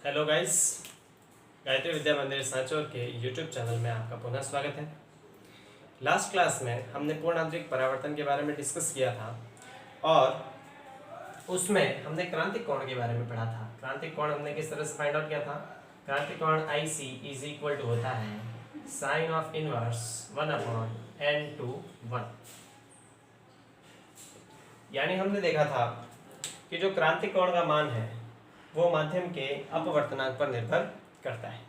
Hello guys, Gayatri विद्या मंदिर सांचौर के YouTube channel में आपका पुनः स्वागत है। लास्ट क्लास में हमने पूर्ण आंतरिक परावर्तन के बारे में डिस्कस किया था और उसमें हमने क्रांतिक कोण के बारे में पढ़ा था। क्रांतिक कोण हमने किस तरह से फाइंड आउट किया था? क्रांतिक कोण IC इज इक्वल टू होता है साइन ऑफ इनवर्स 1/n/1। यानी हमने देखा था कि जो क्रांतिक कोण का मान है वो माध्यम के अपवर्तनांक पर निर्भर करता है।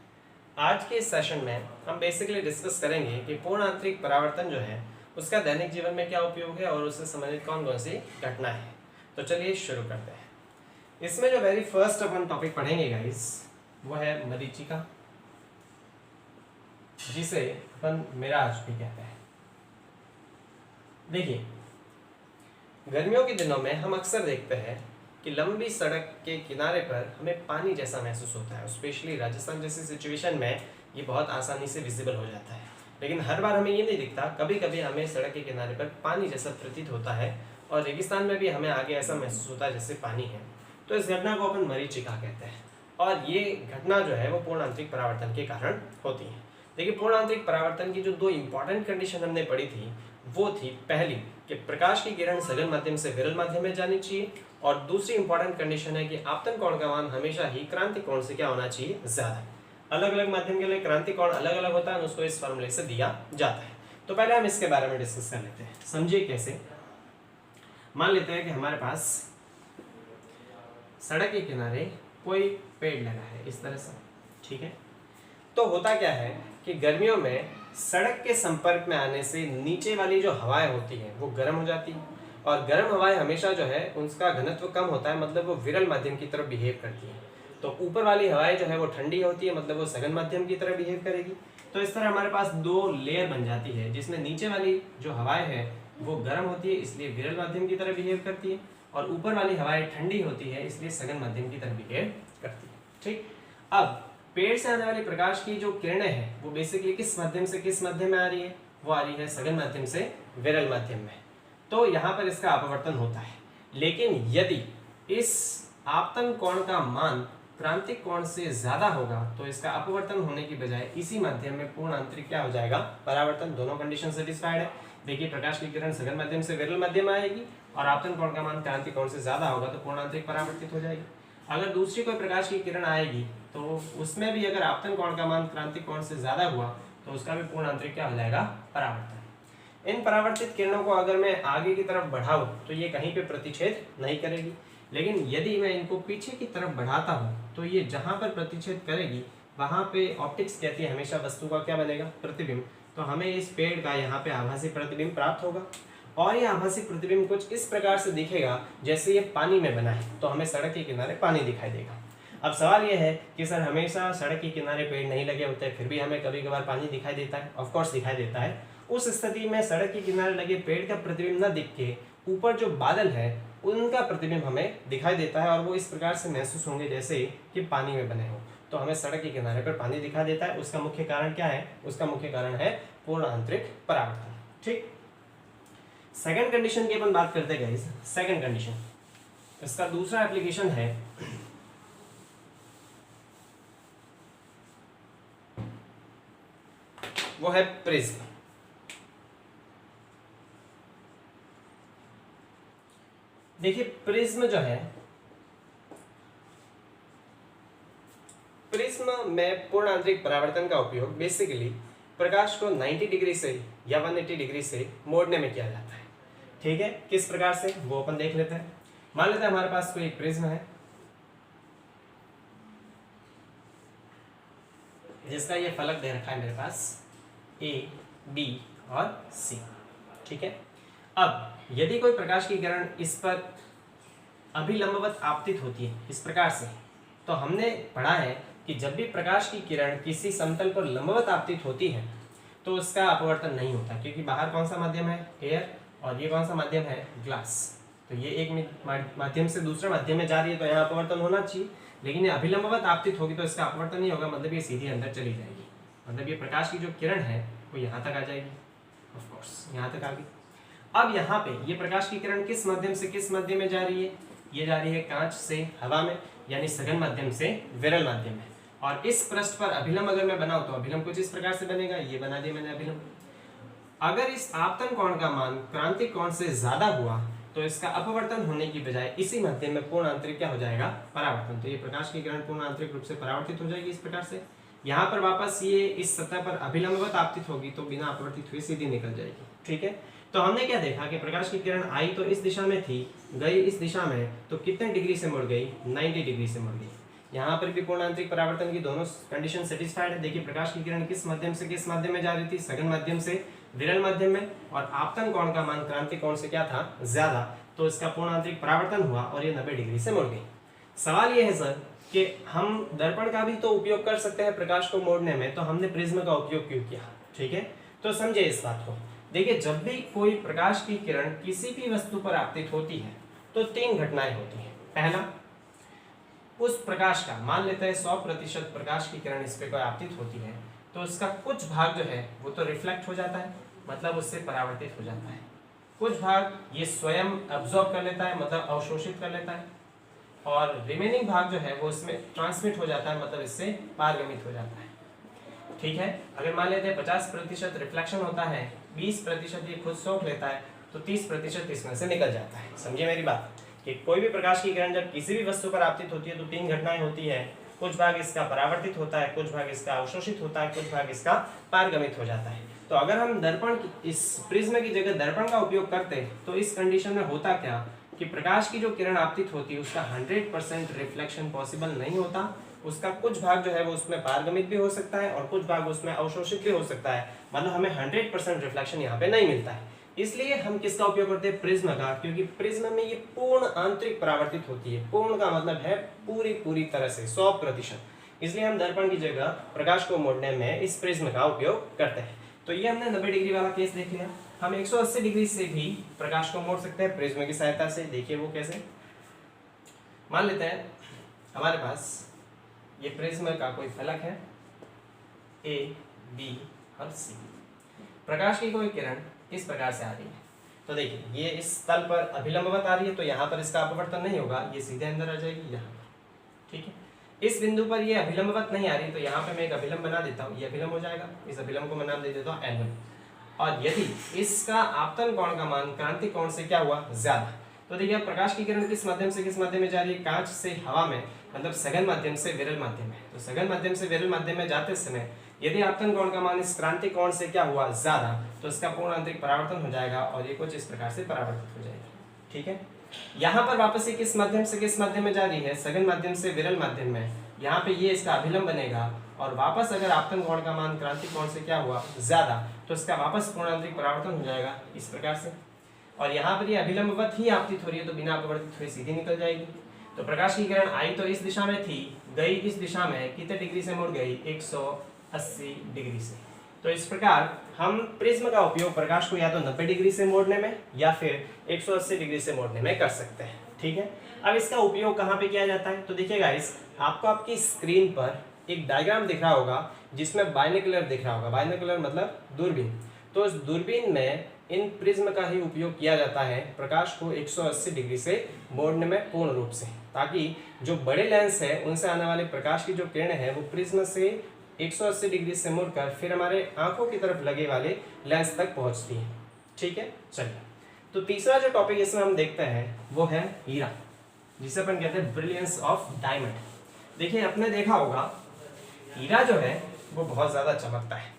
आज के इस सेशन में हम बेसिकली डिस्कस करेंगे कि पूर्ण आंतरिक परावर्तन जो है उसका दैनिक जीवन में क्या उपयोग है और उससे संबंधित कौन कौन सी घटना है। तो चलिए शुरू करते हैं। इसमें जो वेरी फर्स्ट अपन टॉपिक पढ़ेंगे गाइस वो है मरीचिका, जिसे अपन मिराज भी कहते हैं। देखिए, गर्मियों के दिनों में हम अक्सर देखते हैं कि लंबी सड़क के किनारे पर हमें पानी जैसा महसूस होता है। स्पेशली राजस्थान जैसी सिचुएशन में ये बहुत आसानी से विजिबल हो जाता है, लेकिन हर बार हमें ये नहीं दिखता। कभी कभी हमें सड़क के किनारे पर पानी जैसा प्रतीत होता है और रेगिस्तान में भी हमें आगे ऐसा महसूस होता है जैसे पानी है। तो इस घटना को अपन मरीचिका कहते हैं और ये घटना जो है वो पूर्ण आंतरिक परावर्तन के कारण होती है। देखिए, पूर्ण आंतरिक परावर्तन की जो दो इंपॉर्टेंट कंडीशन हमने पढ़ी थी वो थी पहली कि प्रकाश की किरण सघन माध्यम से विरल माध्यम में जानी चाहिए, और दूसरी इंपॉर्टेंट कंडीशन है कि आपतन कोण का मान हमेशा ही क्रांतिक कोण से क्या होना चाहिए? ज्यादा। अलग अलग माध्यम के लिए क्रांतिक कोण अलग अलग होता है, उसको इस फॉर्मूले से दिया जाता है। तो पहले हम इसके बारे में डिस्कस कर लेते हैं। समझिए कैसे। मान लेते हैं कि हमारे पास सड़क के किनारे कोई पेड़ लगा है इस तरह से, ठीक है। तो होता क्या है कि गर्मियों में सड़क के संपर्क में आने से नीचे वाली जो हवाएं होती हैं वो गर्म हो जाती हैं, और गर्म हवाएं हमेशा जो है उनका घनत्व कम होता है, मतलब वो विरल माध्यम की तरफ बिहेव करती हैं। तो ऊपर वाली हवाएं जो है वो ठंडी होती है, मतलब वो सघन माध्यम की तरह बिहेव करेगी। तो इस तरह हमारे पास दो लेयर बन जाती है, जिसमें नीचे वाली जो हवाएं हैं वो गर्म होती है, इसलिए विरल माध्यम की तरह बिहेव करती है, और ऊपर वाली हवाएं ठंडी होती है, इसलिए सघन माध्यम की तरह बिहेव करती है। ठीक। अब पेड़ से आने वाली प्रकाश की जो किरणें हैं वो बेसिकली किस माध्यम से किस माध्यम में आ रही है? वो आ रही है सघन माध्यम से विरल माध्यम में। तो यहाँ पर इसका अपवर्तन होता है। लेकिन यदि इस आपतन कोण का मान क्रांतिक कोण से ज्यादा होगा तो इसका अपवर्तन होने की बजाय इसी माध्यम में पूर्ण आंतरिक क्या हो जाएगा? परावर्तन। दोनों कंडीशन सेटिस्फाइड है। देखिए, प्रकाश की किरण सघन माध्यम से विरल माध्यम में आएगी और आपतन कोण का मान क्रांतिक कोण से ज्यादा होगा तो पूर्ण आंतरिक परावर्तित हो जाएगी। अगर दूसरी कोई प्रकाश की किरण आएगी तो उसमें भी अगर आपतन कोण का मान क्रांतिक कोण से ज्यादा हुआ तो उसका भी पूर्ण आंतरिक क्या हो जाएगा? परावर्तन। इन परावर्तित किरणों को अगर मैं आगे की तरफ बढ़ाऊं तो ये कहीं पे प्रतिच्छेद नहीं करेगी, लेकिन यदि मैं इनको पीछे की तरफ बढ़ाता हूं तो ये जहां पर प्रतिच्छेद करेगी वहां पे ऑप्टिक्स कहती है हमेशा वस्तु का क्या बनेगा? प्रतिबिंब। तो हमें इस पेड़ का यहाँ पे आभासी प्रतिबिंब प्राप्त होगा, और ये आभासी प्रतिबिंब कुछ इस प्रकार से दिखेगा जैसे ये पानी में बना है। तो हमें सड़क के किनारे पानी दिखाई देगा। अब सवाल ये है कि सर हमेशा सड़क के किनारे पेड़ नहीं लगे होते फिर भी हमें कभी कभार पानी दिखाई देता है? ऑफ कोर्स दिखाई देता है। उस स्थिति में सड़क के किनारे लगे पेड़ का प्रतिबिंब न दिख के ऊपर जो बादल है उनका प्रतिबिंब हमें दिखाई देता है, और वो इस प्रकार से महसूस होंगे जैसे कि पानी में बने हो। तो हमें सड़क के किनारे पर पानी दिखाई देता है। उसका मुख्य कारण क्या है? उसका मुख्य कारण है पूर्ण आंतरिक परावर्तन। ठीक। सेकंड कंडीशन की अपन बात करते हैं गाइस। सेकंड कंडीशन, इसका दूसरा एप्लीकेशन है वो है प्रिज्म। देखिए, प्रिज्म जो है, प्रिज्म में पूर्ण आंतरिक परावर्तन का उपयोग बेसिकली प्रकाश को 90 डिग्री से या 180 डिग्री से मोड़ने में किया जाता है। ठीक है, किस प्रकार से वो अपन देख लेते हैं। मान लेते हैं हमारे पास कोई एक प्रिज्म है जिसका ये फलक दे रखा है मेरे पास A, B और C। ठीक है। अब यदि कोई प्रकाश की किरण इस पर अभिलंबवत आपतित होती है इस प्रकार से, तो हमने पढ़ा है कि जब भी प्रकाश की किरण किसी समतल पर लंबवत आपतित होती है तो उसका अपवर्तन नहीं होता, क्योंकि बाहर कौन सा माध्यम है? एयर, और ये कौन सा माध्यम है? ग्लास। तो ये एक माध्यम से दूसरे माध्यम में जा रही है तो यहाँ अपवर्तन होना चाहिए, लेकिन ये अभिलंबवत आपतित होगी तो इसका अपवर्तन नहीं होगा, मतलब ये सीधी अंदर चली जाएगी। मतलब ये प्रकाश की जो किरण है वो यहाँ तक आ जाएगी, ऑफ कोर्स यहाँ तक आ गई। अब यहाँ पे ये प्रकाश की किरण किस माध्यम से किस माध्यम में जा रही है? ये जा रही है कांच से हवा में, यानी सघन माध्यम से विरल माध्यम में। और इस पृष्ठ पर अभिलंब अगर मैं बनाऊं तो अभिलंब कुछ इस प्रकार से बनेगा, ये बना दिया मैंने अभिलंब। अगर इस आपतन कोण का मान क्रांतिक कोण से ज्यादा हुआ तो इसका अपवर्तन होने की बजाय इसी माध्यम में पूर्ण आंतरिक क्या हो जाएगा, परावर्तन। तो ये प्रकाश की किरण पूर्ण आंतरिक रूप से परावर्तित हो जाएगी इस प्रकार से। यहाँ पर वापस ये इस सतह पर अभिलंबवत आपतित होगी तो बिना अपवर्तित हुए सीधी निकल जाएगी। ठीक है, तो हमने क्या देखा कि प्रकाश की किरण आई तो इस दिशा में थी, गई इस दिशा में, तो कितने डिग्री से मुड़ गई, 90 डिग्री से मुड़ गई। यहाँ पर भी पूर्ण आंतरिक परावर्तन की दोनों कंडीशन सेटिस्फाइड है। देखिए प्रकाश की किरण किस माध्यम से किस माध्यम में जा रही थी, सघन माध्यम से विरल माध्यम में, और आपतन कोण का मान क्रांतिक कोण से क्या था, ज्यादा, तो इसका पूर्ण आंतरिक परावर्तन हुआ और ये 90 डिग्री से मुड़ गई। सवाल ये है सर कि हम दर्पण का भी तो उपयोग कर सकते हैं प्रकाश को मोड़ने में, तो हमने प्रिज्म का उपयोग क्यों किया। ठीक है, तो समझे इस बात को। देखिए जब भी कोई प्रकाश की किरण किसी भी वस्तु पर आपतित होती है तो 3 घटनाएं होती हैं। पहला, उस प्रकाश का, मान लेते हैं 100% प्रकाश की किरण इस पे कोई आपतित होती है तो उसका कुछ भाग जो है वो तो रिफ्लेक्ट हो जाता है, मतलब उससे परावर्तित हो जाता है। कुछ भाग ये स्वयं अब्सॉर्ब कर लेता है, मतलब अवशोषित कर लेता है, और रिमेनिंग भाग जो है वो इसमें ट्रांसमिट हो जाता है, मतलब इससे पारगमित हो जाता है। ठीक है, अगर मान लेते हैं 50% रिफ्लेक्शन होता है, 20% ये खुद सोख लेता है, तो 30% इसमें से निकल जाता है। समझिए मेरी बात कि कोई भी प्रकाश की किरण जब किसी भी वस्तु पर आपतित होती है तो 3 घटनाएं होती है। कुछ भाग इसका परावर्तित होता है, कुछ भाग इसका अवशोषित होता है, कुछ भाग इसका पारगमित हो जाता है। तो अगर हम दर्पण इस प्रिज्म की जगह दर्पण का उपयोग करते तो इस कंडीशन में होता क्या कि प्रकाश की जो किरण आपतित होती है उसका 100% रिफ्लेक्शन पॉसिबल नहीं होता। उसका कुछ भाग जो है वो उसमें पारगमित भी हो सकता है और कुछ भाग उसमें अवशोषित भी हो सकता है, मतलब हमें 100% रिफ्लेक्शन यहाँ पे नहीं मिलता है। इसलिए हम किसका उपयोग करते हैं, प्रिज्म का, क्योंकि प्रिज्म में ये पूर्ण आंतरिक परावर्तित होती है। पूर्ण का मतलब है पूरी तरह से 100%। इसलिए हम दर्पण की जगह प्रकाश को मोड़ने में इस प्रिज्म का उपयोग करते हैं। तो ये हमने 90 डिग्री वाला केस देख लिया। हम 180 डिग्री से भी प्रकाश को मोड़ सकते हैं प्रिज्म की सहायता से। देखिए वो कैसे, मान लेते हैं हमारे पास ये प्रिज्म का कोई फलक है A, B और C। प्रकाश की कोई किरण इस प्रकार से आ रही है, तो देखिए ये इस तल पर अभिलंबवत आ रही है, तो यहाँ पर इसका अपवर्तन नहीं होगा, ये सीधे अंदर आ जाएगी यहाँ पर। ठीक है, इस बिंदु पर ये अभिलंबवत नहीं आ रही, तो यहाँ पे मैं एक अभिलंब बना देता हूँ, ये अभिलंब हो जाएगा। इस अभिलंब को मैं नाम दे देता हूँ N1। और यदि इसका आपतन कोण का मान क्रांतिक कोण से क्या हुआ, ज्यादा, तो देखिए प्रकाश की किरण किस माध्यम से किस माध्यम में जा रही है, कांच से हवा में, मतलब सघन माध्यम से विरल माध्यम में। तो सघन माध्यम से विरल माध्यम में जाते समय यदि आपतन कोण का मान इस क्रांतिक कोण से क्या हुआ, ज्यादा, तो इसका पूर्ण आंतरिक परावर्तन हो जाएगा और ये कुछ इस प्रकार से परावर्तित हो जाएगा। ठीक है, यहाँ पर वापस ये किस माध्यम से किस माध्यम में जा रही है, सघन माध्यम से विरल माध्यम में। यहाँ पे ये इसका अभिलंब बनेगा और वापस अगर आपतन कोण का मान क्रांतिक कोण से क्या हुआ, ज्यादा, तो इसका वापस पूर्ण आंतरिक परावर्तन हो जाएगा इस प्रकार से। और यहाँ पर ये अभिलंबवत ही आपतित हो रही है, तो बिना अपवर्तित हुए सीधी निकल जाएगी। तो प्रकाश की किरण आई तो इस दिशा में थी, गई इस दिशा में, कितने डिग्री से मुड़ गई, 180 डिग्री से। तो इस प्रकार हम प्रिज्म का उपयोग प्रकाश को या तो 90 डिग्री से मोड़ने में या फिर 180 डिग्री से मोड़ने में कर सकते हैं। ठीक है, अब इसका उपयोग कहाँ पे किया जाता है, तो देखिए गाइस, आपको आपकी स्क्रीन पर एक डायग्राम दिख रहा होगा जिसमें बाइनोकुलर दिख रहा होगा। बाइनोकुलर मतलब दूरबीन। तो इस दूरबीन में इन प्रिज्म का ही उपयोग किया जाता है प्रकाश को 180 डिग्री से मोड़ने में पूर्ण रूप से, ताकि जो बड़े लेंस है उनसे आने वाले प्रकाश की जो किरणें हैं वो प्रिज्म से 180 डिग्री से मुड़कर फिर हमारे आंखों की तरफ लगे वाले लेंस तक पहुंचती है। ठीक है, चलिए, तो तीसरा जो टॉपिक इसमें हम देखते हैं वो है हीरा, जिसे अपन कहते हैं ब्रिलियंस ऑफ डायमंड। देखिए आपने देखा होगा हीरा जो है वो बहुत ज्यादा चमकता है।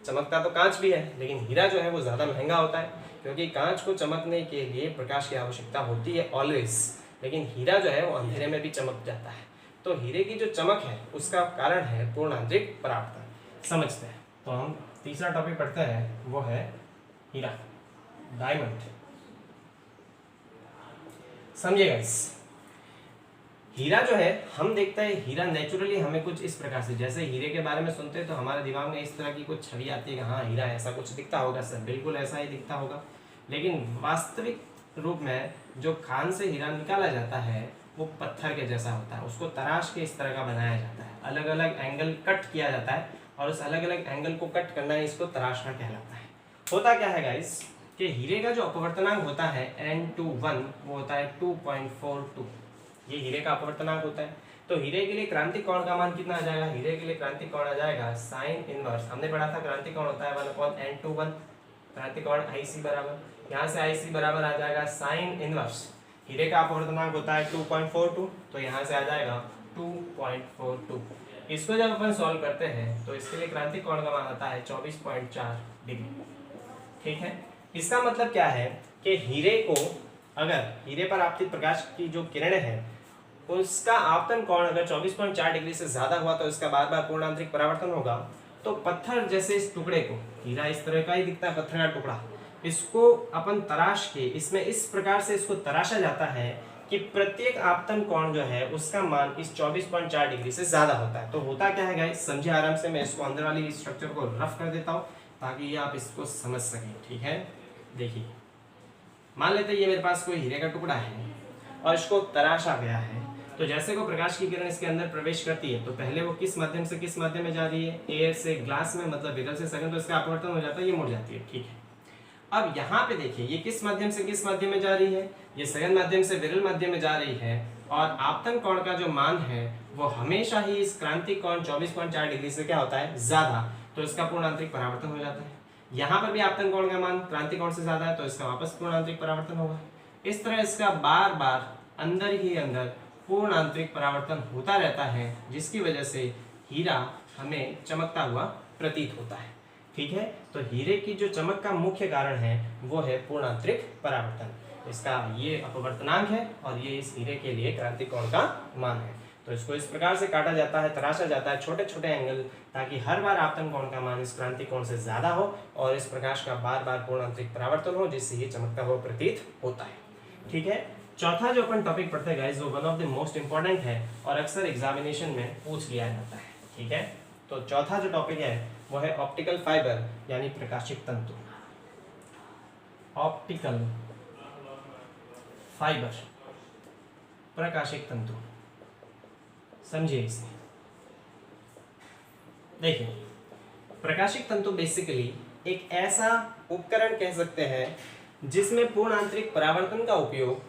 चमकता तो कांच भी है, लेकिन हीरा जो है वो ज्यादा महंगा होता है, क्योंकि कांच को चमकने के लिए प्रकाश की आवश्यकता होती है ऑलवेज, लेकिन हीरा जो है वो अंधेरे में भी चमक जाता है। तो हीरे की जो चमक है उसका कारण है पूर्ण आंतरिक परावर्तन। समझते हैं, तो हम तीसरा टॉपिक पढ़ते हैं, वो है हीरा, डायमंड। समझिएगा इस हीरा जो है, हम देखते हैं हीरा नेचुरली हमें कुछ इस प्रकार से, जैसे हीरे के बारे में सुनते हैं तो हमारे दिमाग में इस तरह की कुछ छवि आती है कि हाँ हीरा ऐसा कुछ दिखता होगा। सर बिल्कुल ऐसा ही दिखता होगा, लेकिन वास्तविक रूप में जो खान से हीरा निकाला जाता है वो पत्थर के जैसा होता है। उसको तराश के इस तरह का बनाया जाता है, अलग अलग एंगल कट किया जाता है और उस अलग अलग एंगल को कट करना है, इसको तराशना कहलाता है। होता क्या है गाइस कि हीरे का जो अपवर्तनांक होता है N21 वो होता है 2.42। ये हीरे का अपवर्तनांक होता है। तो हीरे के लिए क्रांतिक कोण का मान कितना आ जाएगा? हीरे के लिए क्रांतिक कोण आ जाएगा साइन इनवर्स, हमने पढ़ा था क्रांतिक कोण होता है 1/N21, क्रांतिक कोण IC बराबर, यहाँ से IC बराबर आ जाएगा साइन इनवर्स, हीरे का अपवर्तनांक होता है 2.42, तो यहाँ से आ जाएगा 2.42। इसको जब अपन सॉल्व करते हैं तो इसके लिए क्रांतिक कोण का मान आता है 24.4 डिग्री। ठीक है, इसका मतलब क्या है कि हीरे को, अगर हीरे पर आपतित प्रकाश की जो किरणें हैं उसका आपतन कोण अगर 24.4 डिग्री से ज्यादा हुआ तो इसका बार बार पूर्ण आंतरिक परावर्तन होगा। तो पत्थर जैसे इस टुकड़े को, हीरा इस तरह का ही दिखता है पत्थर का टुकड़ा, इसको अपन तराश के, इसमें इस प्रकार से इसको तराशा जाता है कि प्रत्येक आपतन कोण जो है उसका मान इस 24.4 डिग्री से ज्यादा होता है। तो होता क्या है गाइस, समझे आराम से। मैं इसको अंदर वाली स्ट्रक्चर को रफ कर देता हूँ ताकि ये आप इसको समझ सकें। ठीक है, देखिए मान लेते हैं ये मेरे पास कोई हीरे का टुकड़ा है और इसको तराशा गया है। तो जैसे को प्रकाश की किरण इसके अंदर प्रवेश करती है तो पहले वो किस माध्यम से किस माध्यम में जा रही है? एयर से ग्लास में, मतलब विरल से सघन, तो इसका अपवर्तन हो जाता है, ये मुड़ जाती है। ठीक है, अब यहाँ पे देखिए ये किस माध्यम से किस माध्यम में जा रही है? ये सघन माध्यम से विरल माध्यम में जा रही है और आपतन कोण का जो मान है वो हमेशा ही इस क्रांतिक कोण 24.4 डिग्री से क्या होता है? ज्यादा, तो इसका पूर्ण आंतरिक परावर्तन हो जाता है। यहाँ पर भी आपतन कोण का मान क्रांतिक कोण से ज्यादा है तो इसका वापस पूर्ण आंतरिक परावर्तन होगा। इस तरह इसका बार बार अंदर ही अंदर पूर्ण आंतरिक परावर्तन होता रहता है, जिसकी वजह से हीरा हमें चमकता हुआ प्रतीत होता है। ठीक है, तो हीरे की जो चमक का मुख्य कारण है वो है पूर्ण आंतरिक परावर्तन। इसका ये अपवर्तनांक है और ये इस हीरे के लिए क्रांतिक कोण का मान है। तो इसको इस प्रकार से काटा जाता है, तराशा जाता है, छोटे छोटे एंगल, ताकि हर बार आपतन कोण का मान इस क्रांतिक कोण से ज्यादा हो और इस प्रकाश का बार बार पूर्ण आंतरिक परावर्तन हो, जिससे ये चमकता हुआ प्रतीत होता है। ठीक है, चौथा जो अपन टॉपिक पढ़ते हैं गाइस वो one of the most important है और अक्सर एग्जामिनेशन में पूछ लिया जाता है। ठीक है, तो चौथा जो टॉपिक है वो है ऑप्टिकल फाइबर यानी प्रकाशिक तंतु। ऑप्टिकल फाइबर, प्रकाशिक तंतु, समझिए इसे। देखिए, प्रकाशिक तंतु बेसिकली एक ऐसा उपकरण कह सकते हैं जिसमें पूर्ण आंतरिक परावर्तन का उपयोग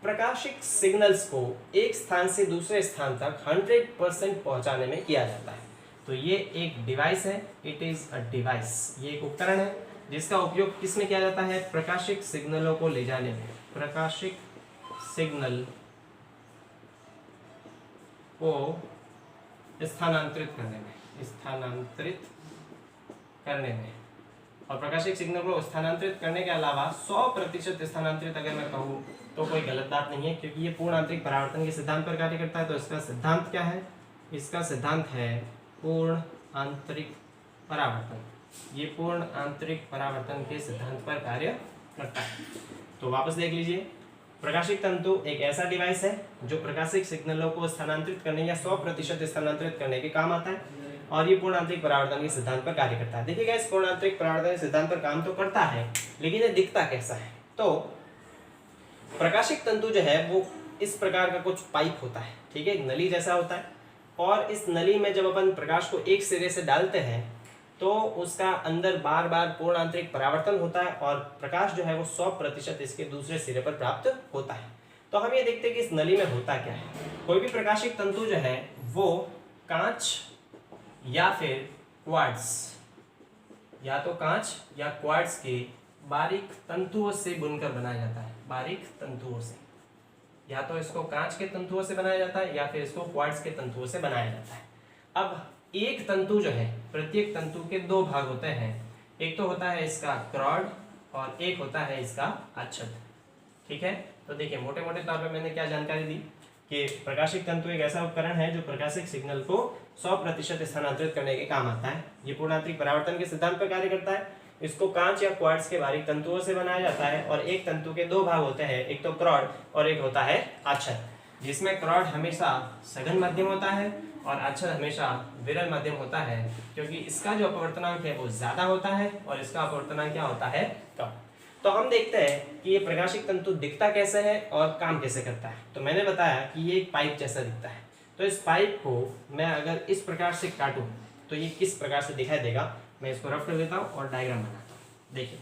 प्रकाशिक सिग्नल्स को एक स्थान से दूसरे स्थान तक 100% पहुंचाने में किया जाता है। तो ये एक डिवाइस है, इट इज अ डिवाइस, ये एक उपकरण है जिसका उपयोग किस में किया जाता है? प्रकाशिक सिग्नलों को ले जाने में, प्रकाशिक सिग्नल को स्थानांतरित करने में। और प्रकाशिक सिग्नल को स्थानांतरित करने के अलावा 100% स्थानांतरित अगर मैं कहूँ तो कोई गलत बात नहीं है, क्योंकि ये पूर्ण आंतरिक परावर्तन के सिद्धांत पर कार्य करता है। तो इसका सिद्धांत क्या है? इसका सिद्धांत है पूर्ण आंतरिक परावर्तन। ये पूर्ण आंतरिक परावर्तन के सिद्धांत पर कार्य करता है। तो वापस देख लीजिए, प्रकाशिक तंतु एक ऐसा डिवाइस है जो प्रकाशिक सिग्नलों को स्थानांतरित करने या 100% स्थानांतरित करने के काम आता है और ये पूर्ण आंतरिक परावर्तन के सिद्धांत पर कार्य करता है। देखिएगा, इस पूर्ण आंतरिक परावर्तन के सिद्धांत पर काम तो करता है, लेकिन ये दिखता कैसा है? तो प्रकाशिक तंतु जो है वो इस प्रकार का कुछ पाइप होता है। ठीक है, एक नली जैसा होता है और इस नली में जब अपन प्रकाश को एक सिरे से डालते हैं तो उसका अंदर बार बार पूर्ण आंतरिक परावर्तन होता है और प्रकाश जो है वो 100% इसके दूसरे सिरे पर प्राप्त होता है। तो हम ये देखते हैं कि इस नली में होता क्या है। कोई भी प्रकाशिक तंतु जो है वो कांच या फिर क्वार्ट्ज, या तो कांच या क्वार्ट्ज के बारीक तंतुओं से बुनकर बनाया जाता है। बारीक तंतुओं से, या तो इसको कांच के तंतुओं से बनाया जाता है या फिर इसको क्वार्ट्ज के तंतुओं से बनाया जाता है। अब एक तंतु जो है, प्रत्येक तंतु के दो भाग होते हैं, एक तो होता है इसका क्रॉड और एक होता है इसका अच्छत। ठीक है, तो देखिए मोटे मोटे तौर पे मैंने क्या जानकारी दी कि प्रकाशिक तंतु एक ऐसा उपकरण है जो प्रकाशिक सिग्नल को 100% स्थानांतरित करने के काम आता है। ये पूर्ण आंतरिक परावर्तन के सिद्धांत पर कार्य करता है। इसको कांच या क्वार्ट्ज के बारीक तंतुओं से बनाया जाता है और एक तंतु के दो भाग होते हैं, एक तो क्रॉड और एक होता है अच्छत, जिसमें क्रॉड हमेशा सघन माध्यम होता है और अच्छत हमेशा विरल माध्यम होता है, क्योंकि इसका जो अपवर्तनांक है वो ज्यादा होता है और इसका अपवर्तनांक क्या होता है? कम। तो हम देखते हैं कि ये प्रकाशिक तंतु दिखता कैसे है और काम कैसे करता है। तो मैंने बताया कि ये एक पाइप जैसा दिखता है। तो इस पाइप को मैं अगर इस प्रकार से काटूं तो ये किस प्रकार से दिखाई देगा, मैं इसको रफ कर देता हूँ और डायग्राम बनाता हूँ। देखिए,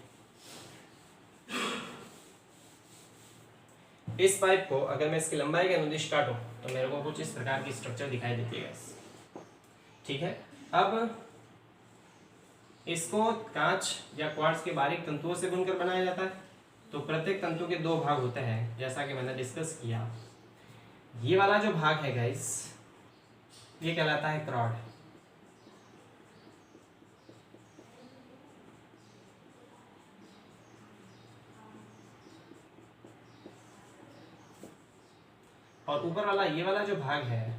इस पाइप को अगर मैं इसकी लंबाई के अनुदिश काटूं तो मेरे को कुछ इस प्रकार की स्ट्रक्चर दिखाई देती है। ठीक है, अब इसको कांच या क्वार्ट्ज के बारीक तंतुओं से बुनकर बनाया जाता है। तो प्रत्येक तंतु के दो भाग होते हैं, जैसा कि मैंने डिस्कस किया। ये वाला जो भाग है गाइस, ये कहलाता है क्रॉड। और ऊपर वाला ये वाला जो भाग है,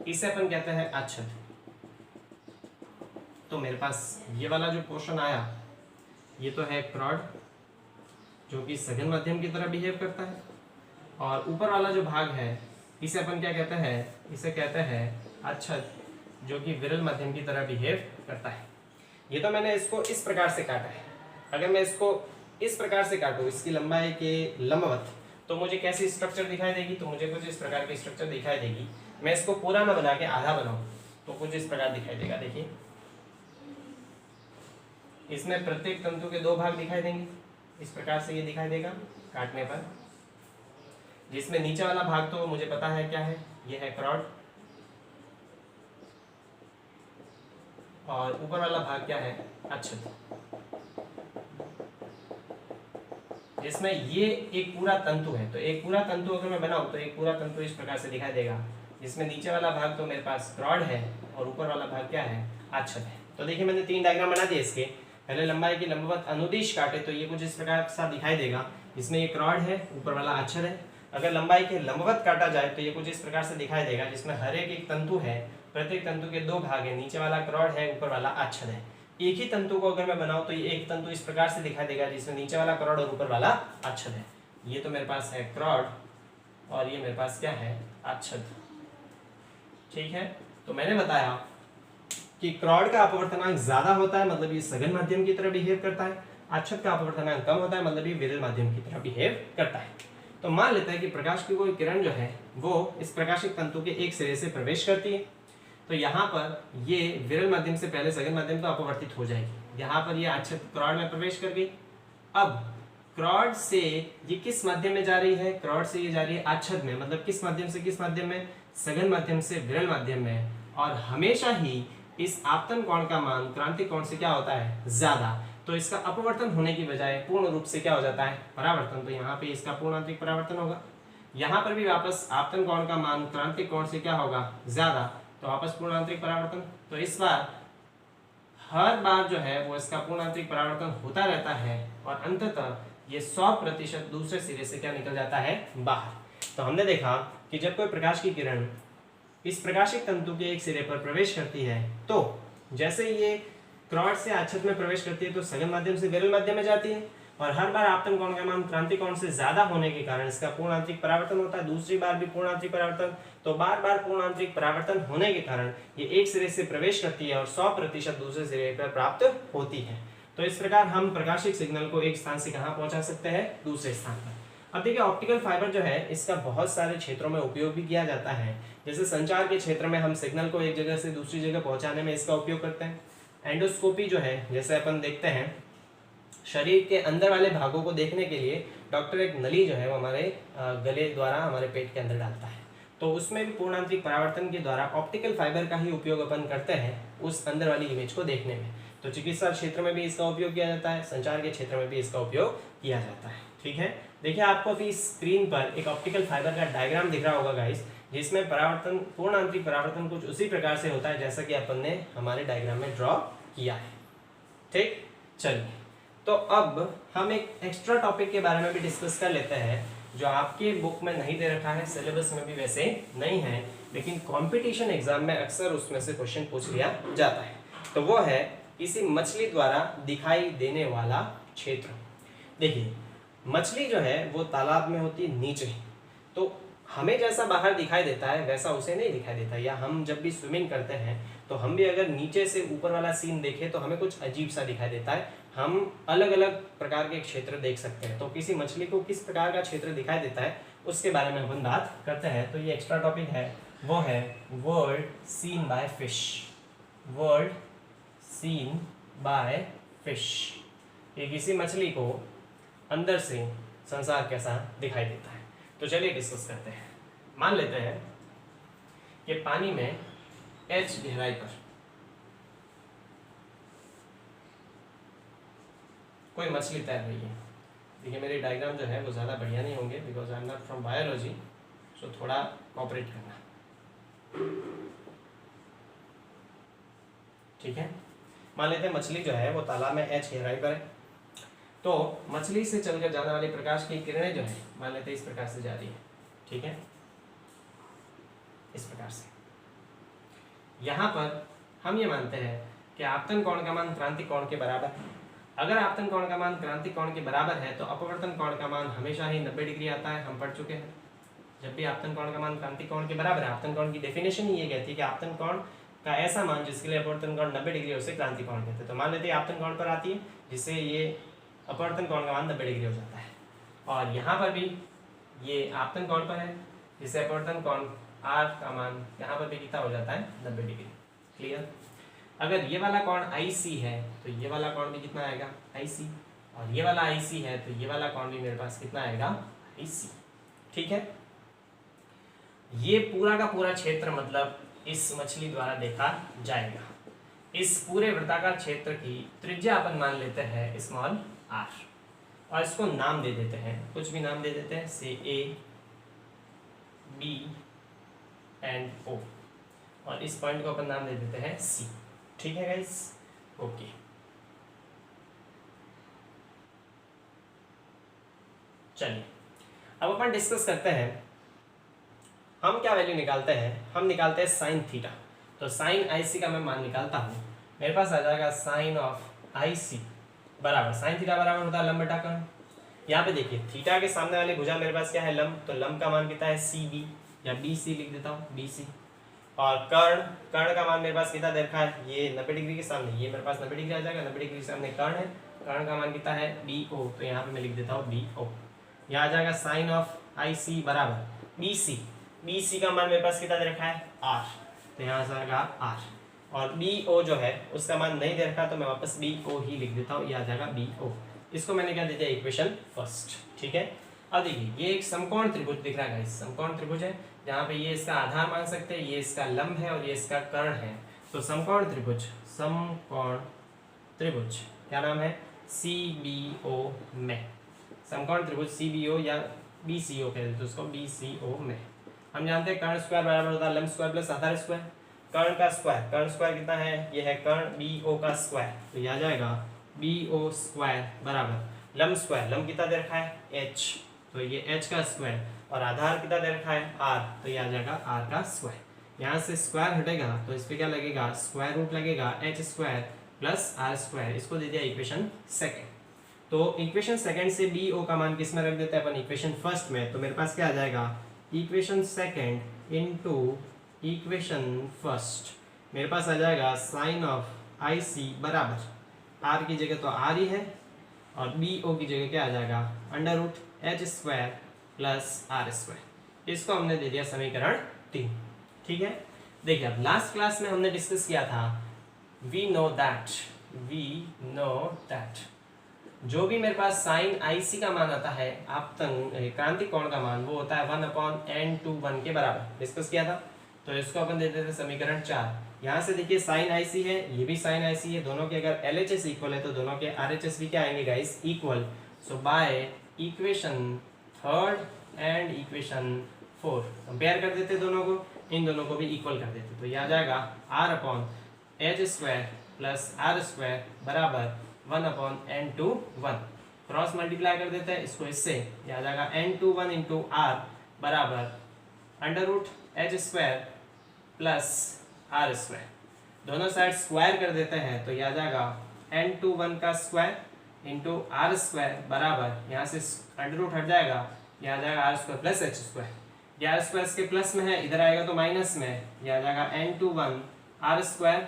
इसे अपन कहते हैं अच्छत। तो मेरे पास ये वाला जो पोर्शन आया, ये तो है क्रॉड, जो कि सघन माध्यम की तरह बिहेव करता है। और ऊपर वाला जो भाग है, इसे अपन क्या कहते हैं, इसे कहते हैं अच्छत, जो कि विरल माध्यम की तरह बिहेव करता है। ये तो मैंने इसको इस प्रकार से काटा है। अगर मैं इसको इस प्रकार से काटूं, इसकी लंबाई के लंबवत, तो मुझे कैसी स्ट्रक्चर दिखाई देगी, तो मुझे कुछ इस प्रकार की स्ट्रक्चर दिखाई देगी। मैं इसको पूरा ना बना के आधा बनाऊं तो कुछ इस प्रकार दिखाई देगा। देखिए, इसमें प्रत्येक तंतु के दो भाग दिखाई देंगे, इस प्रकार से ये दिखाई देगा काटने पर। जिसमें नीचे वाला भाग तो मुझे पता है क्या है, ये है क्रॉड, और ऊपर वाला भाग क्या है, अच्छत। जिसमें ये एक पूरा तंतु है, तो एक पूरा तंतु अगर मैं बनाऊं तो एक पूरा तंतु इस प्रकार से दिखाई देगा, जिसमें नीचे वाला भाग तो मेरे पास क्रॉड है और ऊपर वाला भाग क्या है, अच्छत है। तो देखिए, मैंने 3 डायग्राम बना दिए इसके। पहले लंबाई की लंबवत अनुदिश काटे तो ये कुछ इस प्रकार सा दिखाई देगा, जिसमें ये क्रॉड है, ऊपर वाला अच्छत है। अगर लंबाई के लंबवत काटा जाए तो ये कुछ इस प्रकार से दिखाई देगा, जिसमें हर एक तंतु है, प्रत्येक तंतु के दो भाग है, नीचे वाला क्रॉड है, ऊपर वाला अच्छत है। एक ही तंतु को अगर मैं बनाऊं तो ये एक तंतु इस प्रकार से दिखाई देगा, जिसमें नीचे वाला क्रॉड और ऊपर वाला अच्छत है। ये तो मेरे पास है क्रॉड और ये मेरे पास क्या है, अच्छत। ठीक है, तो मैंने बताया कि क्रॉड का अपवर्तनांक ज्यादा होता है, मतलब ये सघन माध्यम की तरह बिहेव करता है। अच्छत का अपवर्तनांक कम होता है, मतलब ये विरल माध्यम की तरह बिहेव करता है। तो मान लेते हैं कि प्रकाश की कोई किरण जो है वो इस प्रकाशिक तंतु के एक सिरे से प्रवेश करती है। तो यहाँ पर ये विरल माध्यम से पहले सघन माध्यम तो अपवर्तित हो जाएगी। यहाँ पर ये अच्छत क्रॉड में प्रवेश कर गई। अब क्रॉड से ये किस माध्यम में जा रही है, क्रॉड से ये जा रही है अच्छत में, मतलब किस माध्यम से किस माध्यम में, सघन माध्यम से विरल माध्यम में। और हमेशा ही इस आपतन कोण का मान क्रांतिक कोण से क्या होता है, ज्यादा। तो इसका अपवर्तन होने की बजाय पूर्ण रूप से क्या हो जाता है, परावर्तन। तो यहाँ पे इसका पूर्णांतरिक परावर्तन होगा। यहाँ पर भी वापस आपतन कोण का मान क्रांतिक कोण से क्या होगा, ज्यादा, तो वापस पूर्णांतरिक परावर्तन। तो इस बार हर बार जो है वो इसका पूर्णांतरिक परावर्तन होता रहता है और अंततः ये 100% दूसरे सिरे से क्या निकल जाता है, बाहर। तो हमने देखा कि जब कोई प्रकाश की किरण इस प्रकाशिक तंतु के एक सिरे पर प्रवेश करती है, तो जैसे ये क्रॉड से अच्छत में प्रवेश करती है तो सघन माध्यम से विरल माध्यम में जाती है, और हर बार आपतन कोण का मान क्रांतिक कोण से ज्यादा होने के कारण इसका पूर्णांतरिक परावर्तन होता है। दूसरी बार भी पूर्णांतरिक परावर्तन, तो बार बार पूर्णांतरिक परावर्तन होने के कारण ये एक सिरे से प्रवेश करती है और 100% दूसरे सिरे पर प्राप्त होती है। तो इस प्रकार हम प्रकाशिक सिग्नल को एक स्थान से कहाँ पहुंचा सकते हैं, दूसरे स्थान पर। अब देखिए, ऑप्टिकल फाइबर जो है इसका बहुत सारे क्षेत्रों में उपयोग भी किया जाता है। जैसे संचार के क्षेत्र में हम सिग्नल को एक जगह से दूसरी जगह पहुंचाने में इसका उपयोग करते हैं। एंडोस्कोपी जो है, जैसे अपन देखते हैं शरीर के अंदर वाले भागों को देखने के लिए डॉक्टर एक नली जो है वो हमारे गले द्वारा हमारे पेट के अंदर डालता है, तो उसमें भी पूर्णांतरिक परावर्तन के द्वारा ऑप्टिकल फाइबर का ही उपयोग अपन करते हैं उस अंदर वाली इमेज को देखने में। तो चिकित्सा क्षेत्र में भी इसका उपयोग किया जाता है, संचार के क्षेत्र में भी इसका उपयोग किया जाता है। ठीक है, देखिए आपको अभी स्क्रीन पर एक ऑप्टिकल फाइबर का डायग्राम दिख रहा होगा गाइस, जिसमें परावर्तन, पूर्णांतरिक परावर्तन कुछ उसी प्रकार से होता है जैसा कि अपन ने हमारे डायग्राम में ड्रॉ किया है। ठीक, चलिए, तो अब हम एक एक्स्ट्रा टॉपिक के बारे में भी डिस्कस कर लेते हैं, जो आपके बुक में नहीं दे रखा है, सिलेबस में भी वैसे नहीं है, लेकिन कंपटीशन एग्जाम में अक्सर उसमें से क्वेश्चन पूछ लिया जाता है। तो वो है किसी मछली द्वारा दिखाई देने वाला क्षेत्र। देखिए, मछली जो है वो तालाब में होती है नीचे, तो हमें जैसा बाहर दिखाई देता है वैसा उसे नहीं दिखाई देता। या हम जब भी स्विमिंग करते हैं तो हम भी अगर नीचे से ऊपर वाला सीन देखें तो हमें कुछ अजीब सा दिखाई देता है। हम अलग अलग प्रकार के क्षेत्र देख सकते हैं। तो किसी मछली को किस प्रकार का क्षेत्र दिखाई देता है उसके बारे में हम बात करते हैं। तो ये एक्स्ट्रा टॉपिक है, वो है world seen by fish. World seen by fish, ये किसी मछली को अंदर से संसार कैसा दिखाई देता है। तो चलिए डिस्कस करते हैं। मान लेते हैं कि पानी में h गहराई पर कोई मछली तैर रही है। देखिए मेरे डायग्राम जो है वो ज़्यादा बढ़िया नहीं होंगे because I am not from biology, so थोड़ा कॉपरेट करना, ठीक है। मान लेते हैं मछली जो है वो तालाब में h गहराई पर है, तो मछली से चलकर जाने वाली प्रकाश की किरणें जो है मान लेते हैं इस प्रकार से जा रही है, ठीक है, इस प्रकार से। यहाँ पर हम ये मानते हैं कि आपतन कोण का मान क्रांति कोण के बराबर है। अगर आपतन कोण का मान क्रांति कोण के बराबर है तो अपवर्तन कोण का मान हमेशा ही 90 डिग्री आता है, हम पढ़ चुके हैं। जब भी आपतन कोण का मान क्रांति कोण के बराबर है, आपतन कोण की डेफिनेशन ही ये कहती है कि आपतन कोण का ऐसा मान जिसके लिए अपवर्तन कोण 90 डिग्री है उसे क्रांति कोण कहते हैं। तो मान लेते हैं आपतन कोण पर आती है जिससे ये अपवर्तन कोण का मान 90 डिग्री हो जाता है, और यहाँ पर भी ये आपतन कोण पर है जिससे अपवर्तन कोण r का मान यहाँ पर भी कितना हो जाता है 90 डिग्री। क्लियर। अगर ये वाला कोण IC है तो ये वाला कोण भी कितना आएगा IC, और ये वाला IC है तो ये वाला कोण भी मेरे पास कितना आएगा IC, ठीक है। ये पूरा का पूरा क्षेत्र मतलब इस मछली द्वारा देखा जाएगा। इस पूरे वृत्ताकार क्षेत्र की त्रिज्या अपन मान लेते हैं स्मॉल r, और इसको नाम दे देते हैं, कुछ भी नाम दे देते हैं, से A B एंड O, और इस पॉइंट को अपन नाम दे देते हैं C, ठीक है गाइस, ओके। चलिए अब अपन डिस्कस करते हैं, हम क्या वैल्यू निकालते हैं, हम निकालते हैं साइन थीटा। तो साइन IC का मैं मान निकालता हूँ, मेरे पास आ जाएगा साइन ऑफ IC बराबर, साइन थीटा बराबर होता है लंब बटा कर्ण। यहाँ पे देखिए थीटा के सामने वाली भुजा मेरे पास क्या है लंब, तो लंब का मान कितना है CB या BC लिख देता हूँ BC, और कर्ण, कर्ण का मान मेरे पास कितना दे रखा है, ये 90 डिग्री के सामने, ये मेरे पास 90 डिग्री आ जाएगा, 90 डिग्री के सामने कर्ण है, कर्ण का मान कितना है BO, तो यहाँ पे मैं लिख देता हूँ BO। यहाँ आ जाएगा साइन ऑफ IC बराबर BC, BC का मान मेरे पास कितना दे रखा है R, तो यहाँ से आएगा R, और BO जो है उसका मान नहीं दे रखा तो मैं वापस BO ही लिख देता हूँ, ये आ जाएगा BO। इसको मैंने क्या दे दिया इक्वेशन फर्स्ट, ठीक है। अब देखिए ये एक समकोण त्रिभुज दिख रहा है, समकोण त्रिभुज है जहाँ पे ये इसका आधार मान सकते हैं, ये इसका लंब है और ये इसका कर्ण है। तो समकोण त्रिभुज, समकोण त्रिभुज क्या नाम है CBO में, समकोण त्रिभुज CBO या BCO कहते हैं, तो उसको BCO में। हम जानते हैं कर्ण स्क्वायर बराबर होता है लंब स्क्वायर प्लस आधार स्क्वायर, कर्ण का स्क्वायर, कर्ण स्क्वायर कितना है, ये है कर्ण BO का स्क्वायर, तो ये आ जाएगा BO स्क्वायर बराबर लंब स्क्वायर, लंब कितना दे रखा है H, तो ये H का स्क्वायर, और आधार कितना दे रखा है R, तो ये आ जाएगा R का स्क्वायर। यहाँ से स्क्वायर हटेगा तो इस पे क्या लगेगा स्क्वायर रूट लगेगा H square plus R square, इसको दे दिया इक्वेशन सेकेंड। तो इक्वेशन सेकेंड से BO का मान किस में रख देते हैं अपन इक्वेशन फर्स्ट में, तो मेरे पास क्या आ जाएगा equation second into equation first, मेरे पास आ जाएगा साइन ऑफ IC बराबर R की जगह तो R ही है, और BO की जगह क्या आ जाएगा under root H square plus R square, इसको हमने दे दिया समीकरण 3, ठीक है। देखिए अब लास्ट क्लास में हमने डिस्कस किया था वी नो दैट जो भी मेरे पास साइन IC का मान आता है आपतन क्रांति कोण का मान वो होता है 1/n/1 के बराबर, डिस्कस किया था। तो इसको अपन दे देते हैं समीकरण 4। यहाँ से देखिए साइन IC है, ये भी साइन IC है, दोनों के अगर LHS इक्वल है तो दोनों के RHS भी क्या आएंगे guys equal. So by equation third and equation 4 compare कर देते दोनों को, इन दोनों को भी इक्वल कर देते, तो ये आ जाएगा R/H square plus R square बराबर 1/n/1, क्रॉस मल्टीप्लाई कर देते हैं इसको इससे, ये आ जाएगा n/1 इंटू R बराबर under root H square plus R square, दोनों साइड स्क्वायर कर देते हैं तो ये आ जाएगा n/1 का स्क्वायर इंटू R स्क्वायर बराबर, यहाँ से अंडर रूट हट जाएगा, यह आ जाएगा R square plus H square, यह R स्क्वायर के प्लस में है, इधर आएगा तो माइनस में, यह आ जाएगा n/1 R square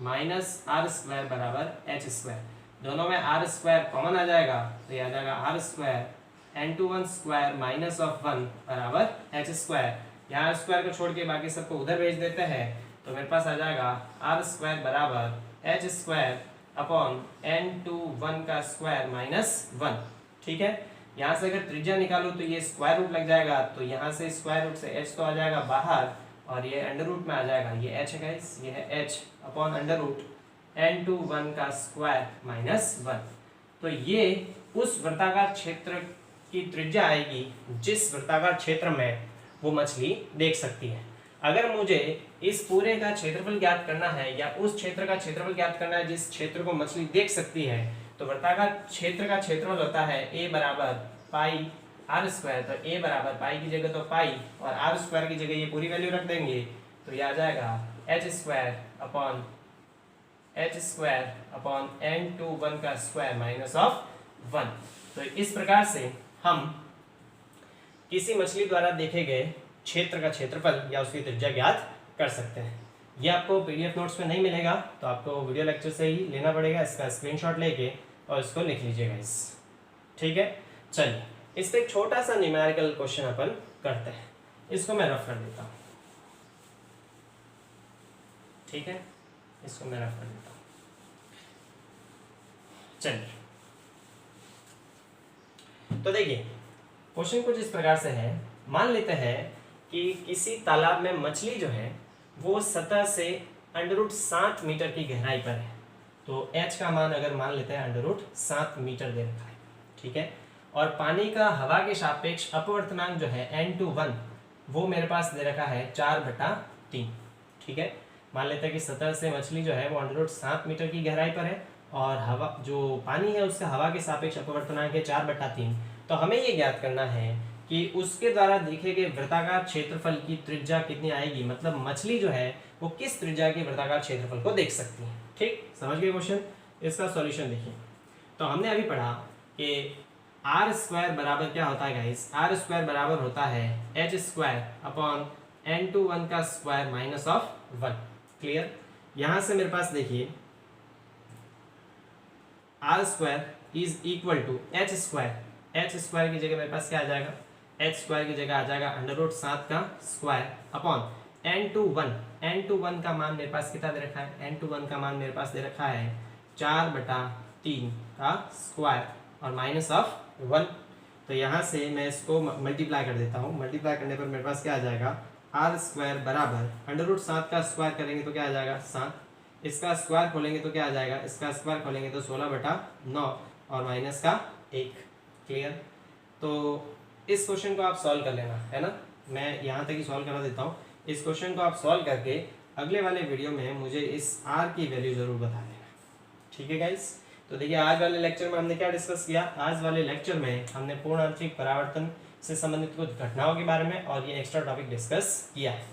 minus R square बराबर H स्क्वायर, दोनों में R स्क्वायर कॉमन आ जाएगा तो यह आ जाएगा R square n/1 square minus of 1 बराबर H स्क्वायर, यहाँ स्क्वायर को छोड़ के बाकी सबको उधर भेज देते हैं तो मेरे पास आ जाएगा R स्क्वायर बराबर H स्क्वायर अपॉन n/1 का स्क्वायर माइनस 1, ठीक है। यहाँ से अगर त्रिज्या निकालो तो ये स्क्वायर रूट लग जाएगा, तो यहाँ से स्क्वायर रूट से h तो आ जाएगा बाहर और ये अंडर रूट में आ जाएगा, ये h है गाइस, ये है h upon under root n/1 का स्क्वायर माइनस 1। तो ये उस वृत्ताकार क्षेत्र की त्रिज्या आएगी जिस वृत्ताकार क्षेत्र में वो मछली देख सकती है। अगर मुझे इस पूरे का क्षेत्रफल ज्ञात करना है या उस क्षेत्र का क्षेत्रफल ज्ञात करना है जिस क्षेत्र को मछली देख सकती है, तो वृत्ताकार क्षेत्र का क्षेत्रफल होता है a बराबर पाई आर स्क्वायर। तो a बराबर पाई की जगह तो पाई और आर स्क्वायर की जगह ये पूरी वैल्यू रख देंगे, तो ये आ जाएगा h स्क्वायर अपॉन n/1 का स्क्वायर माइनस ऑफ 1। तो इस प्रकार से हम किसी मछली द्वारा देखे गए क्षेत्र का क्षेत्रफल या उसकी त्रिज्या ज्ञात कर सकते हैं। ये आपको पीडीएफ नोट्स में नहीं मिलेगा, तो आपको वीडियो लेक्चर से ही लेना पड़ेगा। इसका स्क्रीनशॉट लेके और इसको लिख लीजिएगा इस, ठीक है। चलिए इस पे एक छोटा सा न्यूमेरिकल क्वेश्चन अपन करते हैं, इसको मैं रफ कर देता हूँ, ठीक है, इसको मैं रफ कर देता हूँ। चलिए तो देखिए क्वेश्चन कुछ इस प्रकार से है। मान लेते हैं कि किसी तालाब में मछली जो है वो सतह से √7 मीटर की गहराई पर है। तो h का मान अगर मान लेते हैं √7 मीटर दे रखा है, ठीक है। और पानी का हवा के सापेक्ष अपवर्तनांक जो है n/1 वो मेरे पास दे रखा है 4/3, ठीक है। मान लेते हैं कि सतह से मछली जो है वो √7 मीटर की गहराई पर है और हवा जो पानी है उसका हवा के सापेक्ष अपवर्तनांक है 4/3। तो हमें ये ज्ञात करना है कि उसके द्वारा देखे गए वृत्ताकार क्षेत्रफल की त्रिज्या कितनी आएगी, मतलब मछली जो है वो किस त्रिज्या के वृत्ताकार क्षेत्रफल को देख सकती है। ठीक, समझ गए क्वेश्चन। इसका सॉल्यूशन देखिए। तो हमने अभी पढ़ा कि आर स्क्वायर बराबर क्या होता है गाइस, आर स्क्वायर बराबर होता है h स्क्वायर अपॉन n/1 का स्क्वायर माइनस ऑफ 1। क्लियर। यहां से मेरे पास देखिए R square is equal to h square की जगह मेरे पास क्या आ जाएगा, h स्क्वायर की जगह आ जाएगा √7 का स्क्वायर अपॉन n/1 का मान मेरे पास कितना दे रखा है, n/1 का मान मेरे पास दे रखा है 4/3 का स्क्वायर और माइनस ऑफ 1। तो यहाँ से मैं इसको मल्टीप्लाई कर देता हूँ। मल्टीप्लाई करने पर मेरे पास क्या आ जाएगा, आर स्क्वायर बराबर √7 का स्क्वायर करेंगे तो क्या आ जाएगा 7, इसका स्क्वायर खोलेंगे तो क्या आ जाएगा, इसका स्क्वायर खोलेंगे तो 16/9 और माइनस का 1। क्लियर। तो इस क्वेश्चन को आप सॉल्व कर लेना, है ना। मैं यहाँ तक ही सॉल्व करा देता हूँ। इस क्वेश्चन को आप सॉल्व करके अगले वाले वीडियो में मुझे इस आर की वैल्यू ज़रूर बता देना, ठीक है गाइस। तो देखिए आज वाले लेक्चर में हमने क्या डिस्कस किया, आज वाले लेक्चर में हमने पूर्ण आंतरिक परावर्तन से संबंधित कुछ घटनाओं के बारे में और ये एक्स्ट्रा टॉपिक डिस्कस किया है।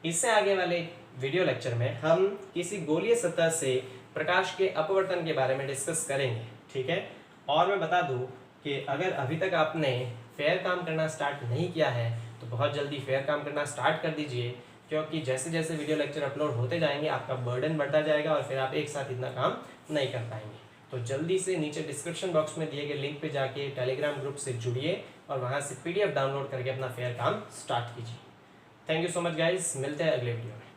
इससे आगे वाले वीडियो लेक्चर में हम किसी गोलीय सतह से प्रकाश के अपवर्तन के बारे में डिस्कस करेंगे, ठीक है। और मैं बता दूं कि अगर अभी तक आपने फेयर काम करना स्टार्ट नहीं किया है तो बहुत जल्दी फेयर काम करना स्टार्ट कर दीजिए, क्योंकि जैसे जैसे वीडियो लेक्चर अपलोड होते जाएंगे आपका बर्डन बढ़ता जाएगा और फिर आप एक साथ इतना काम नहीं कर पाएंगे। तो जल्दी से नीचे डिस्क्रिप्शन बॉक्स में दिए गए लिंक पे जाके टेलीग्राम ग्रुप से जुड़िए और वहाँ से PDF डाउनलोड करके अपना फेयर काम स्टार्ट कीजिए। Thank you so much guys, मिलते हैं अगले वीडियो में।